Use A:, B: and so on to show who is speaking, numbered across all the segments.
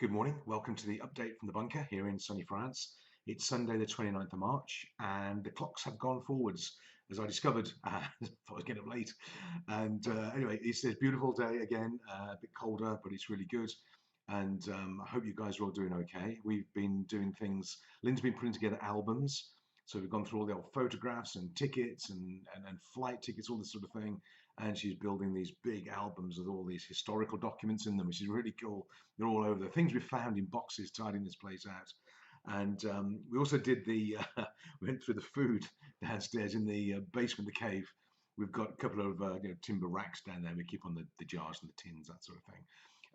A: Good morning. Welcome to the update from the bunker here in sunny France. It's Sunday, the 29th of March, and the clocks have gone forwards, as I discovered. I was getting up late. And anyway, it's a beautiful day again, a bit colder, but it's really good. And I hope you guys are all doing okay. We've been doing things, Lynn's been putting together albums. So we've gone through all the old photographs and tickets and flight tickets, all this sort of thing. And she's building these big albums with all these historical documents in them, which is really cool. They're all over. The things we found in boxes tidying this place out. And we also did we went through the food downstairs in the basement of the cave. We've got a couple of timber racks down there. We keep on the jars and the tins, that sort of thing.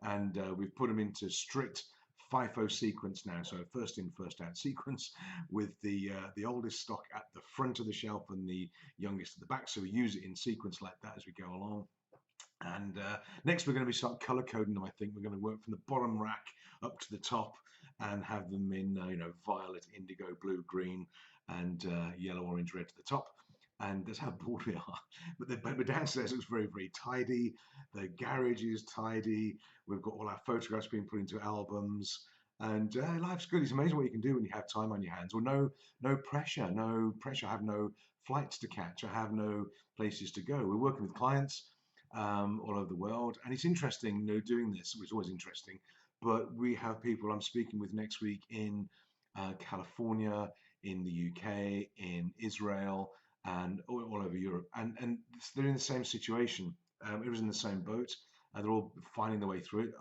A: And we've put them into strict FIFO sequence now, so first in, first out sequence, with the oldest stock at the front of the shelf and the youngest at the back. So we use it in sequence like that as we go along. And next we're going to be start color coding them. I think we're going to work from the bottom rack up to the top and have them in violet, indigo, blue, green, and yellow, orange, red to the top. And that's how bored we are. But the downstairs looks very, very tidy. The garage is tidy. We've got all our photographs being put into albums. And life's good. It's amazing what you can do when you have time on your hands. Well, no pressure, no pressure. I have no flights to catch. I have no places to go. We're working with clients all over the world. And it's interesting, doing this, which is always interesting. But we have people I'm speaking with next week in California, in the UK, in Israel, and all over Europe. And they're in the same situation. Everyone's in the same boat. They're all finding their way through it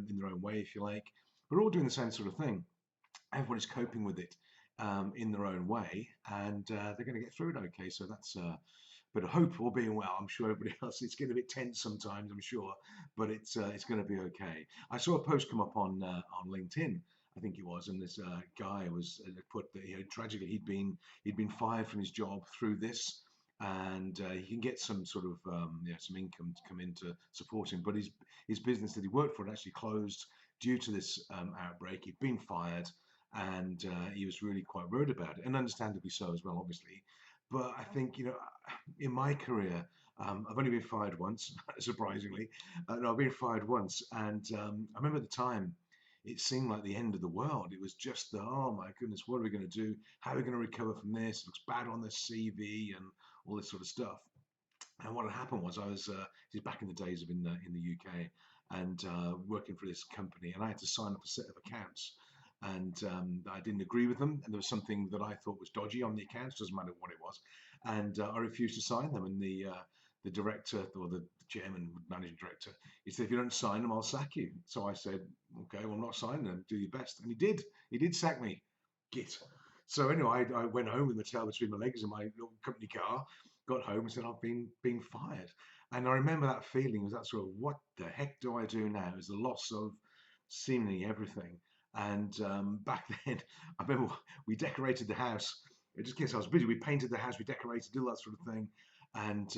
A: in their own way, if you like. We're all doing the same sort of thing. Everybody's coping with it in their own way, and they're going to get through it okay. So that's bit of hope, all being well. I'm sure everybody else, it's getting a bit tense sometimes, I'm sure, but it's going to be okay. I saw a post come up on LinkedIn, I think it was, and this guy was put that tragically he'd been fired from his job through this, and he can get some sort of some income to come in to support him. But his business that he worked for had actually closed due to this outbreak. He'd been fired, and he was really quite worried about it, and understandably so as well, obviously. But I think in my career, I've only been fired once, surprisingly. No, I've been fired once, and I remember at the time it seemed like the end of the world. It was just oh my goodness, what are we going to do? How are we going to recover from this? It looks bad on the CV and all this sort of stuff. And what had happened was this is back in the days of in the UK and working for this company, and I had to sign up a set of accounts. And I didn't agree with them, and there was something that I thought was dodgy on the accounts. Doesn't matter what it was, and I refused to sign them. And the director or the chairman, managing director, he said, "If you don't sign them, I'll sack you." So I said, "Okay, well, I'm not signing them. Do your best." And he did. He did sack me. Git. So anyway, I went home with my tail between my legs in my little company car, got home and said, "I've been fired." And I remember that feeling, was that sort of, what the heck do I do now? It was the loss of seemingly everything. And back then, I remember we decorated the house. Just in case I was busy, we painted the house, we decorated, did that sort of thing. And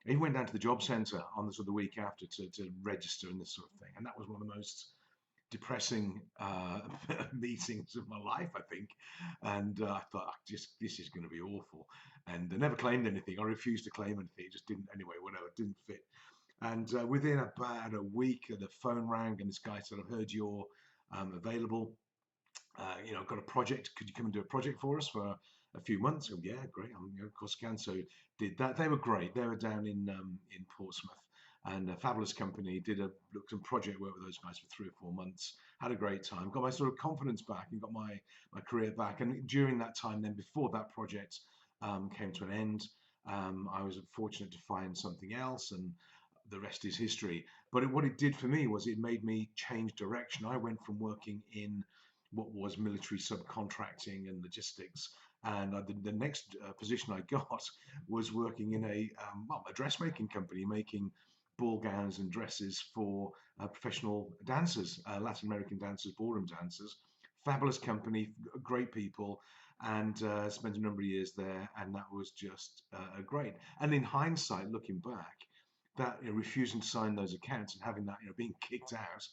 A: he went down to the job centre on the sort of the week after to register and this sort of thing. And that was one of the most depressing meetings of my life, I think. And I thought, just this is going to be awful. And I never claimed anything. I refused to claim anything. It just didn't, anyway, whatever, it didn't fit. And within about a week, the phone rang and this guy said, "I've heard you're available. I've got a project. Could you come and do a project for us for a few months?" Oh, yeah, great. Of course I can. So did that. They were great. They were down in Portsmouth, and a fabulous company. Did some project work with those guys for 3 or 4 months. Had a great time. Got my sort of confidence back and got my career back. And during that time, then before that project came to an end, I was fortunate to find something else, and the rest is history. But what it did for me was it made me change direction. I went from working in what was military subcontracting and logistics, and the next position I got was working in a dressmaking company, making ball gowns and dresses for professional dancers, Latin American dancers, ballroom dancers. Fabulous company, great people, and spent a number of years there, and that was just great. And in hindsight, looking back, that refusing to sign those accounts and having that being kicked out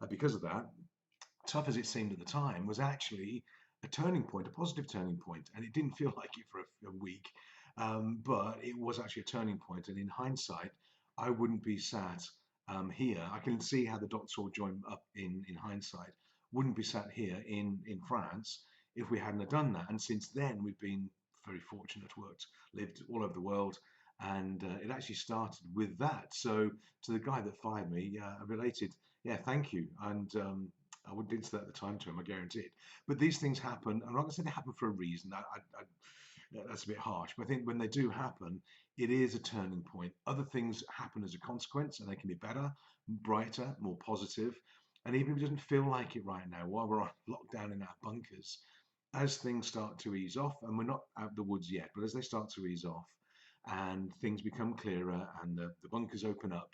A: because of that, tough as it seemed at the time, was actually a turning point, a positive turning point. And it didn't feel like it for a week, but it was actually a turning point. And in hindsight, I wouldn't be sat here. I can see how the dots all join up in hindsight. Wouldn't be sat here in France if we hadn't have done that. And since then, we've been very fortunate, worked, lived all over the world, and it actually started with that. So to the guy that fired me, I related, yeah, thank you. And I didn't say that at the time to him, I guarantee it. But these things happen, and I'm not going to say they happen for a reason. Yeah, that's a bit harsh, but I think when they do happen, it is a turning point. Other things happen as a consequence, and they can be better, brighter, more positive. And even if it doesn't feel like it right now, while we're on lockdown in our bunkers, as things start to ease off, and we're not out of the woods yet, but as they start to ease off and things become clearer and the bunkers open up,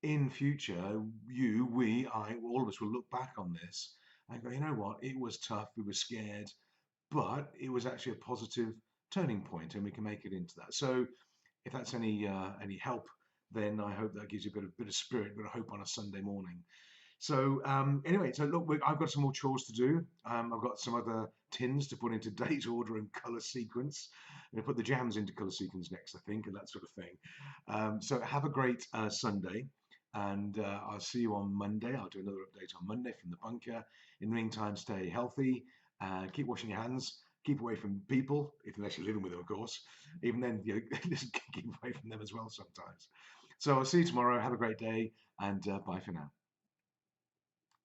A: in future, you, we, I, all of us will look back on this and go, you know what, it was tough, we were scared, but it was actually a positive turning point, and we can make it into that. So, if that's any help, then I hope that gives you a bit of spirit, a bit of hope on a Sunday morning. So anyway, so look, I've got some more chores to do. I've got some other tins to put into date order and color sequence. I'm gonna put the jams into color sequence next, I think, and that sort of thing. So have a great Sunday, and I'll see you on Monday. I'll do another update on Monday from the bunker. In the meantime, stay healthy, keep washing your hands, keep away from people, if unless you're living with them, of course. Even then, you know, just keep away from them as well sometimes. So I'll see you tomorrow. Have a great day, and bye for now.